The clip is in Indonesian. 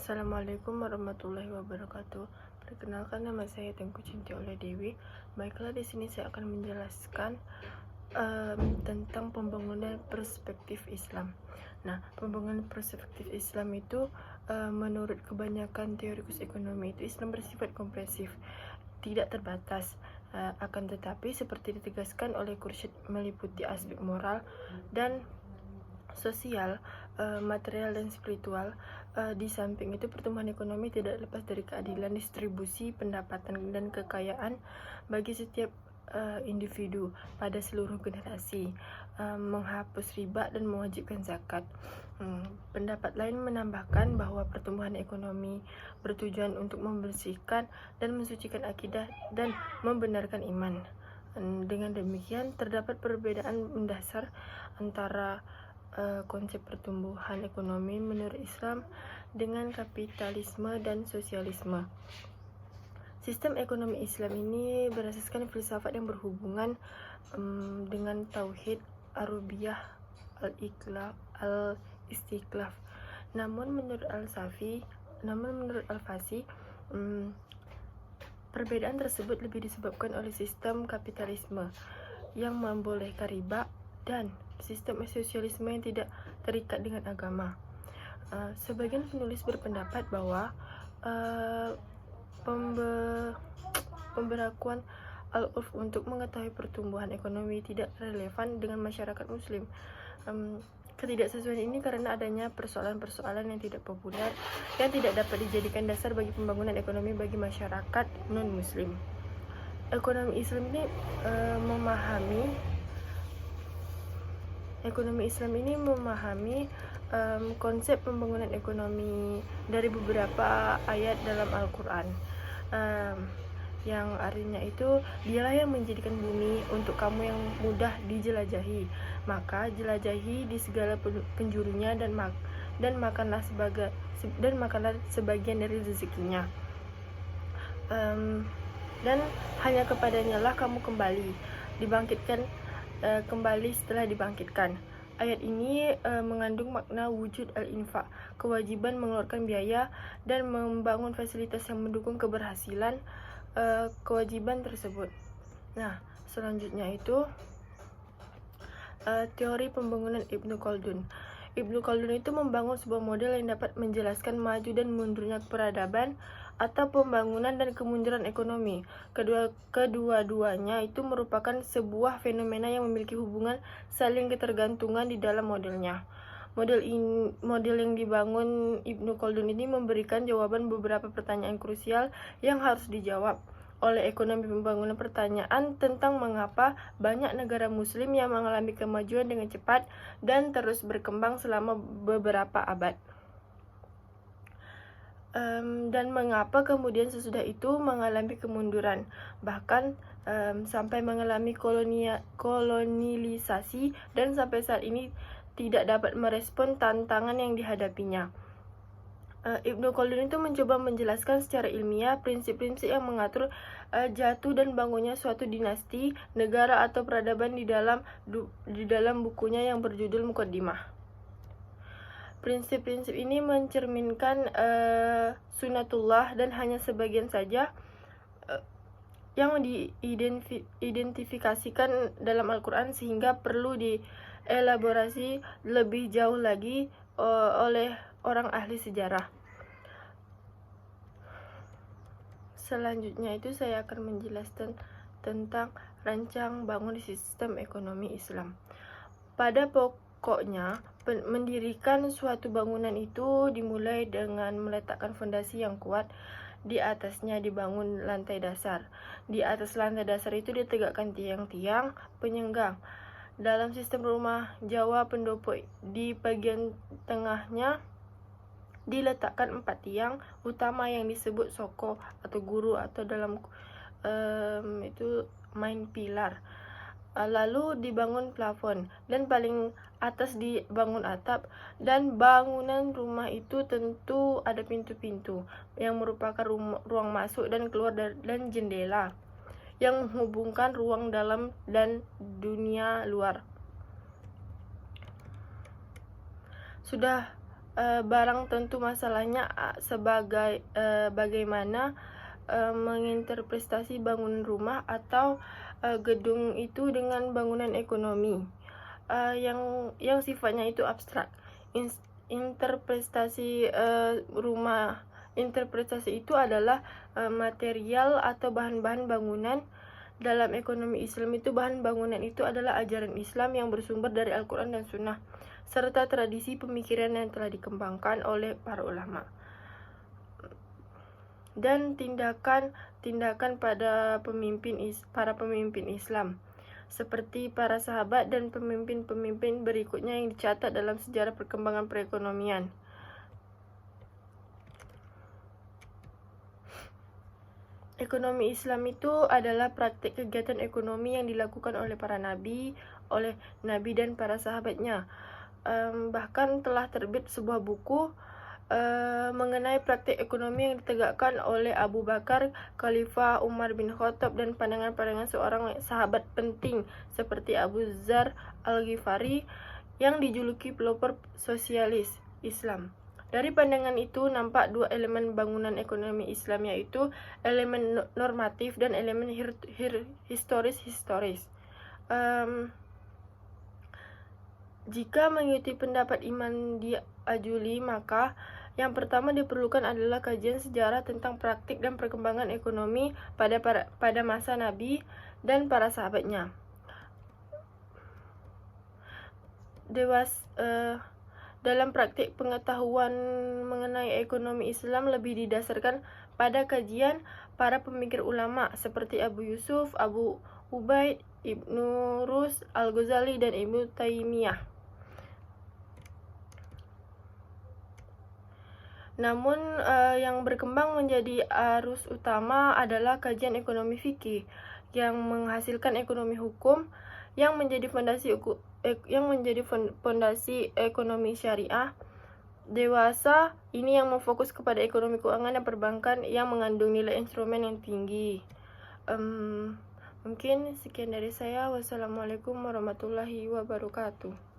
Assalamualaikum warahmatullahi wabarakatuh. Perkenalkan, nama saya Tengku Cinti Oleh Dewi. Baiklah, di sini saya akan menjelaskan tentang pembangunan perspektif Islam. Nah, pembangunan perspektif Islam itu menurut kebanyakan teorikus ekonomi itu Islam bersifat komprehensif, tidak terbatas. Akan tetapi seperti ditegaskan oleh Khursyid, meliputi aspek moral dan sosial, material dan spiritual. Di samping itu, pertumbuhan ekonomi tidak lepas dari keadilan distribusi pendapatan dan kekayaan bagi setiap individu pada seluruh generasi, menghapus riba dan mewajibkan zakat. Pendapat lain menambahkan bahwa pertumbuhan ekonomi bertujuan untuk membersihkan dan mensucikan akidah dan membenarkan iman. Dengan demikian, terdapat perbedaan mendasar antara konsep pertumbuhan ekonomi menurut Islam dengan kapitalisme dan sosialisme. Sistem ekonomi Islam ini berasaskan filsafat yang berhubungan dengan tauhid, ar-rububiyah, al-istiqlal. Namun menurut Al-Fasi, perbedaan tersebut lebih disebabkan oleh sistem kapitalisme yang membolehkan riba dan sistem sosialisme yang tidak terikat dengan agama. Sebagian penulis berpendapat bahwa pemberlakuan al-urf untuk mengetahui pertumbuhan ekonomi tidak relevan dengan masyarakat muslim. Ketidaksesuaian ini karena adanya persoalan-persoalan yang tidak populer yang tidak dapat dijadikan dasar bagi pembangunan ekonomi bagi masyarakat non-muslim. Ekonomi Islam ini memahami konsep pembangunan ekonomi dari beberapa ayat dalam Al-Quran, yang artinya itu, dialah yang menjadikan bumi untuk kamu yang mudah dijelajahi, maka jelajahi di segala penjurunya dan makanlah sebagian dari rezekinya, dan hanya kepadanya lah kamu dibangkitkan kembali setelah dibangkitkan. Ayat ini mengandung makna wujud al-infak, kewajiban mengeluarkan biaya dan membangun fasilitas yang mendukung keberhasilan kewajiban tersebut. Nah, selanjutnya itu teori pembangunan Ibnu Khaldun. Ibnu Khaldun itu membangun sebuah model yang dapat menjelaskan maju dan mundurnya peradaban atau pembangunan dan kemunduran ekonomi. Kedua-duanya itu merupakan sebuah fenomena yang memiliki hubungan saling ketergantungan di dalam modelnya. Model yang dibangun Ibnu Khaldun ini memberikan jawaban beberapa pertanyaan krusial yang harus dijawab oleh ekonomi pembangunan. Pertanyaan tentang mengapa banyak negara muslim yang mengalami kemajuan dengan cepat dan terus berkembang selama beberapa abad, dan mengapa kemudian sesudah itu mengalami kemunduran, bahkan sampai mengalami kolonialisasi dan sampai saat ini tidak dapat merespon tantangan yang dihadapinya. Ibnu Khaldun itu mencoba menjelaskan secara ilmiah prinsip-prinsip yang mengatur jatuh dan bangunnya suatu dinasti, negara atau peradaban di dalam bukunya yang berjudul Muqaddimah. Prinsip-prinsip ini mencerminkan sunatullah dan hanya sebagian saja yang diidentifikasikan dalam Al-Quran, sehingga perlu dielaborasi lebih jauh lagi oleh orang ahli sejarah. Selanjutnya itu saya akan menjelaskan tentang rancang bangun sistem ekonomi Islam. Pada pokoknya, mendirikan suatu bangunan itu dimulai dengan meletakkan fondasi yang kuat. Di atasnya dibangun lantai dasar. Di atas lantai dasar itu ditegakkan tiang-tiang penyangga. Dalam sistem rumah Jawa pendopo, di bagian tengahnya diletakkan 4 tiang utama yang disebut soko atau guru, atau dalam itu main pilar. Lalu dibangun plafon, dan paling atas dibangun atap. Dan bangunan rumah itu tentu ada pintu-pintu yang merupakan ruang masuk dan keluar dan jendela yang menghubungkan ruang dalam dan dunia luar. Sudah barang tentu masalahnya bagaimana menginterpretasi bangunan rumah atau gedung itu dengan bangunan ekonomi yang sifatnya itu abstrak. Interpretasi itu adalah material atau bahan-bahan bangunan. Dalam ekonomi Islam itu bahan bangunan itu adalah ajaran Islam yang bersumber dari Al-Quran dan Sunnah, serta tradisi pemikiran yang telah dikembangkan oleh para ulama. Dan tindakan para pemimpin Islam, seperti para sahabat dan pemimpin-pemimpin berikutnya yang dicatat dalam sejarah perkembangan perekonomian. Ekonomi Islam itu adalah praktik kegiatan ekonomi yang dilakukan oleh Nabi dan para sahabatnya. Bahkan telah terbit sebuah buku mengenai praktik ekonomi yang ditegakkan oleh Abu Bakar, Khalifah Umar bin Khattab, dan pandangan-pandangan seorang sahabat penting seperti Abu Dzar Al-Ghifari yang dijuluki pelopor sosialis Islam. Dari pandangan itu nampak dua elemen bangunan ekonomi Islam, yaitu elemen normatif dan elemen historis. Jika mengikuti pendapat Iman Di-Ajuli, maka yang pertama diperlukan adalah kajian sejarah tentang praktik dan perkembangan ekonomi pada masa Nabi dan para sahabatnya. Dalam praktik pengetahuan mengenai ekonomi Islam lebih didasarkan pada kajian para pemikir ulama seperti Abu Yusuf, Abu Ubaid, Ibnu Rus, Al-Ghazali, dan Ibnu Taimiyah. Namun yang berkembang menjadi arus utama adalah kajian ekonomi fikih yang menghasilkan ekonomi hukum yang menjadi fondasi ekonomi syariah dewasa ini, yang memfokus kepada ekonomi keuangan dan perbankan yang mengandung nilai instrumen yang tinggi. Mungkin sekian dari saya. Wassalamualaikum warahmatullahi wabarakatuh.